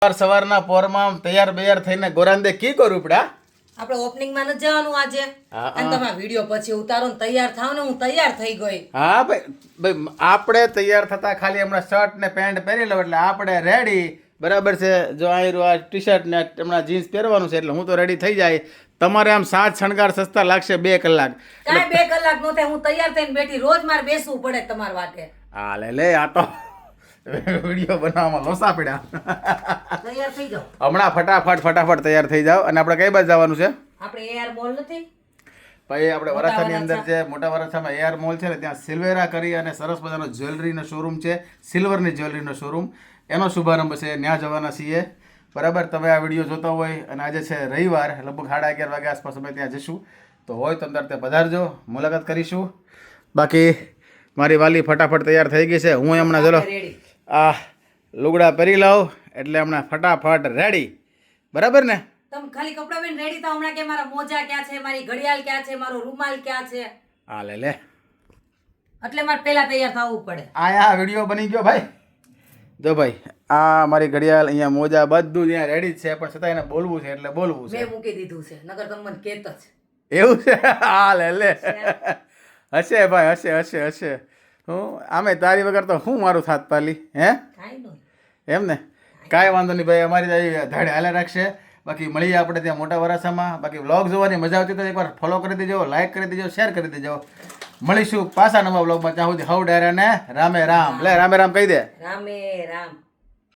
સવારના પોરમાં તૈયાર બૈયાર થઈને ગોરાંદે કી કરું પડા આપણે ઓપનિંગ માં નથી જવાનું આજે અને તમે વિડિયો પછી ઉતારો ને તૈયાર થાવ ને હું તૈયાર થઈ ગઈ. હા ભાઈ આપણે તૈયાર થતા ખાલી હમણાં શર્ટ ને પેન્ટ પહેરી લો એટલે આપણે રેડી બરાબર છે. જો આ ટી શર્ટ ને હમણાં જીન્સ પહેરવાનું છે એટલે હું તો રેડી થઈ જાય. તમારે આમ સાત શણગાર સસ્તા લાગશે 2 કલાક. કાંઈ 2 કલાક નો થાય, હું તૈયાર થઈને બેઠી. રોજ મારે બેસવું પડે તમારા વાટે. હા લે આ તો વિડીયો બનાવવામાં લોસા પડ્યા. તૈયાર થઈ જાઓ હમણાં ફટાફટ તૈયાર થઈ જાઓ. અને આપણે કઈ બાજુ જવાનું છે? આપણે એઆર મોલ નથી ભાઈ આપણે વરાછાની અંદર છે, મોટા વરાછામાં એઆર મોલ છે ને, ત્યાં સિલ્વેરા કરી અને સરસ મજાનો જ્વેલરીનો શોરૂમ છે, સિલ્વરની જ્વેલરીનો શોરૂમ, એનો શુભારંભ છે. ત્યાં જવાના છીએ બરાબર. તમે આ વિડીયો જોતા હોય અને આજે છે રવિવાર, લગભગ 11:30 વાગ્યા આસપાસ અમે ત્યાં જઈશું. તો હોય તો અંદર ત્યાં પધારજો, મુલાકાત કરીશું. બાકી મારી વાલી ફટાફટ તૈયાર થઈ ગઈ છે. હું હમણાં ચલો આ લુગડા પહેરી લાવ એટલે હમણાં ફટાફટ રેડી. બરાબર ને? તમે ખાલી કપડા પહેરીને રેડી થાવ. હમણાં કે મારા મોજા ક્યાં છે, મારી ઘડિયાળ ક્યાં છે, મારો રૂમાલ ક્યાં છે. હા લે એટલે મારે પહેલા તૈયાર થવું પડે. આ વિડીયો બની ગયો ભાઈ. જો ભાઈ આ મારી ઘડિયાળ, અહીંયા મોજા, બધું ત્યાં રેડી જ છે, પણ છતાં એને બોલવું છે એટલે બોલવું છે. મેં મૂકી દીધું છે, નકર તમે મને કહેતો જ. એવું છે? હા લે હશે ભાઈ, હશે. હું આમે તારી વગર તો હું મારું થાત પાલી હે કાંઈ નહીં એમ ને? કાંઈ વાંધો નહીં ભાઈ, અમારી ધાડે હાલે રાખશે. બાકી મળીએ આપણે ત્યાં મોટા વરાછામાં. બાકી વ્લોગ જોવાની મજા આવતી તો એકવાર ફોલો કરી દેજો, લાઈક કરી દેજો, શેર કરી દેજો. મળીશું પાછા નવા વ્લોગમાં. ત્યાં સુધી હવ ડાયરા ને રામે રામ. લે રામે રામ કહી દે. રામે રામ.